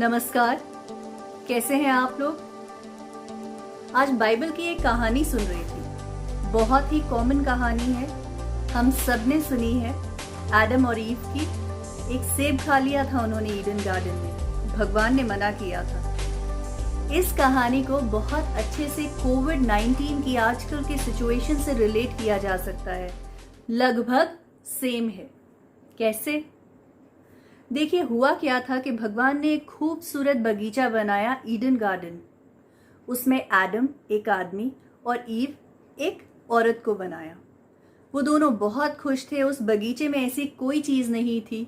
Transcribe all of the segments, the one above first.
नमस्कार। कैसे हैं आप लोग? आज बाइबल की एक कहानी सुन रही थी। बहुत ही कॉमन कहानी है, हम सब ने सुनी है। एडम और ईव की। एक सेब खा लिया था उन्होंने ईडन गार्डन में, भगवान ने मना किया था। इस कहानी को बहुत अच्छे से कोविड-19 की आजकल के सिचुएशन से रिलेट किया जा सकता है। लगभग सेम है। कैसे? देखिए, हुआ क्या था कि भगवान ने एक खूबसूरत बगीचा बनाया, ईडन गार्डन। उसमें एडम एक आदमी और ईव एक औरत को बनाया। वो दोनों बहुत खुश थे। उस बगीचे में ऐसी कोई चीज नहीं थी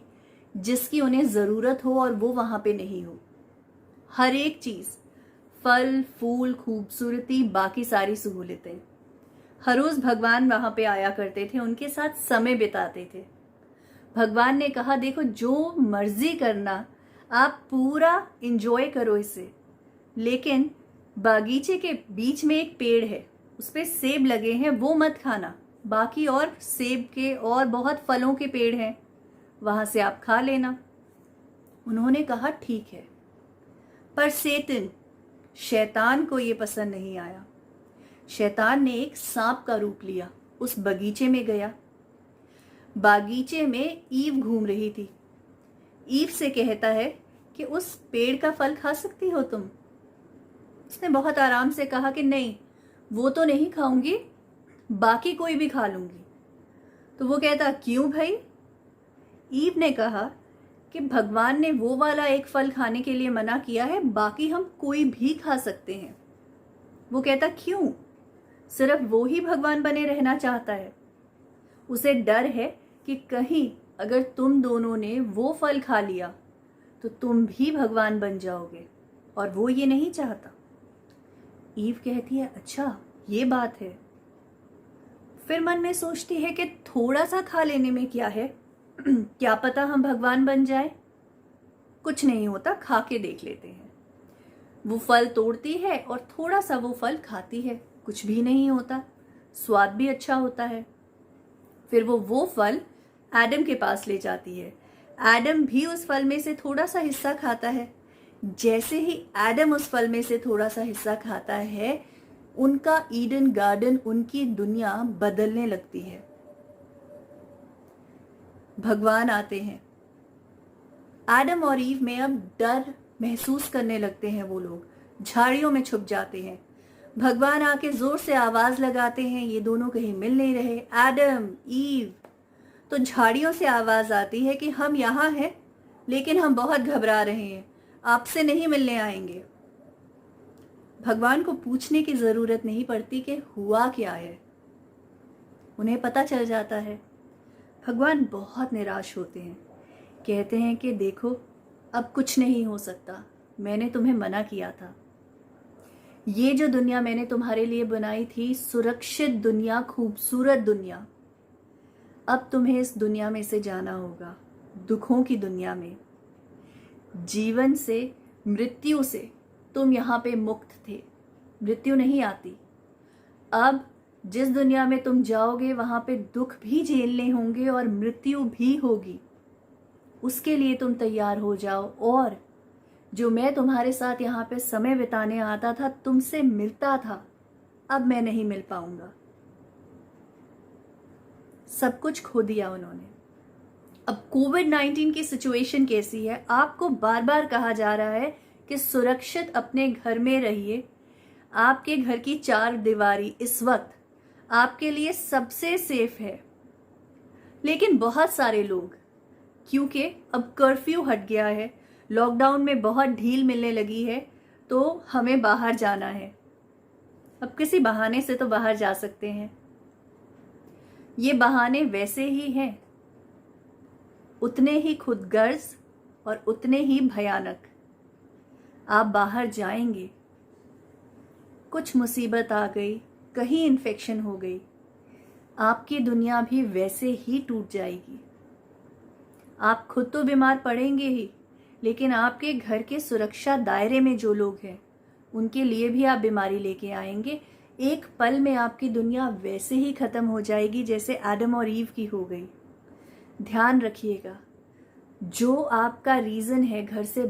जिसकी उन्हें जरूरत हो और वो वहां पे नहीं हो। हर एक चीज, फल, फूल, खूबसूरती, बाकी सारी सहूलतें। हर रोज भगवान वहां पे आया करते थे, उनके साथ समय बिताते थे। भगवान ने कहा, देखो जो मर्जी करना, आप पूरा इंजॉय करो इसे, लेकिन बागीचे के बीच में एक पेड़ है, उस पे सेब लगे हैं, वो मत खाना। बाकी और सेब के और बहुत फलों के पेड़ हैं, वहां से आप खा लेना। उन्होंने कहा ठीक है। पर शैतान को ये पसंद नहीं आया। शैतान ने एक सांप का रूप लिया, उस बगीचे में गया। बागीचे में ईव घूम रही थी। ईव से कहता है कि उस पेड़ का फल खा सकती हो तुम? उसने बहुत आराम से कहा कि नहीं, वो तो नहीं खाऊंगी, बाकी कोई भी खा लूंगी। तो वो कहता, क्यों भाई? ईव ने कहा कि भगवान ने वो वाला एक फल खाने के लिए मना किया है, बाकी हम कोई भी खा सकते हैं। वो कहता, क्यों? सिर्फ वो ही भगवान बने रहना चाहता है। उसे डर है कि कहीं अगर तुम दोनों ने वो फल खा लिया तो तुम भी भगवान बन जाओगे, और वो ये नहीं चाहता। ईव कहती है, अच्छा ये बात है। फिर मन में सोचती है कि थोड़ा सा खा लेने में क्या है, क्या पता हम भगवान बन जाए। कुछ नहीं होता, खा के देख लेते हैं। वो फल तोड़ती है और थोड़ा सा वो फल खाती है, कुछ भी नहीं होता, स्वाद भी अच्छा होता है। फिर वो फल एडम के पास ले जाती है। एडम भी उस फल में से थोड़ा सा हिस्सा खाता है। जैसे ही एडम उस फल में से थोड़ा सा हिस्सा खाता है, उनका ईडन गार्डन, उनकी दुनिया बदलने लगती है। भगवान आते हैं। एडम और ईव में अब डर महसूस करने लगते हैं। वो लोग झाड़ियों में छुप जाते हैं। भगवान आके जोर से आवाज लगाते हैं, ये दोनों कहीं मिल नहीं रहे। Adam, Eve. तो झाड़ियों से आवाज आती है कि हम यहाँ हैं, लेकिन हम बहुत घबरा रहे हैं, आपसे नहीं मिलने आएंगे। भगवान को पूछने की जरूरत नहीं पड़ती कि हुआ क्या है, उन्हें पता चल जाता है। भगवान बहुत निराश होते हैं, कहते हैं कि देखो अब कुछ नहीं हो सकता, मैंने तुम्हें मना किया था। ये जो दुनिया मैंने तुम्हारे लिए बनाई थी, सुरक्षित दुनिया, खूबसूरत दुनिया, अब तुम्हें इस दुनिया में से जाना होगा, दुखों की दुनिया में। जीवन से, मृत्यु से तुम यहाँ पे मुक्त थे, मृत्यु नहीं आती। अब जिस दुनिया में तुम जाओगे वहां पे दुख भी झेलने होंगे और मृत्यु भी होगी। उसके लिए तुम तैयार हो जाओ। और जो मैं तुम्हारे साथ यहाँ पे समय बिताने आता था, तुमसे मिलता था, अब मैं नहीं मिल पाऊंगा। सब कुछ खो दिया उन्होंने। अब कोविड-19 की सिचुएशन कैसी है? आपको बार बार कहा जा रहा है कि सुरक्षित अपने घर में रहिए। आपके घर की चार दीवारी इस वक्त आपके लिए सबसे सेफ है। लेकिन बहुत सारे लोग, क्योंकि अब कर्फ्यू हट गया है, लॉकडाउन में बहुत ढील मिलने लगी है, तो हमें बाहर जाना है। अब किसी बहाने से तो बाहर जा सकते हैं। ये बहाने वैसे ही हैं, उतने ही खुदगर्ज और उतने ही भयानक। आप बाहर जाएंगे, कुछ मुसीबत आ गई, कहीं इन्फेक्शन हो गई, आपकी दुनिया भी वैसे ही टूट जाएगी। आप खुद तो बीमार पड़ेंगे ही, लेकिन आपके घर के सुरक्षा दायरे में जो लोग हैं, उनके लिए भी आप बीमारी लेके आएंगे। एक पल में आपकी दुनिया वैसे ही खत्म हो जाएगी जैसे एडम और ईव की हो गई। ध्यान रखिएगा, जो आपका रीजन है घर से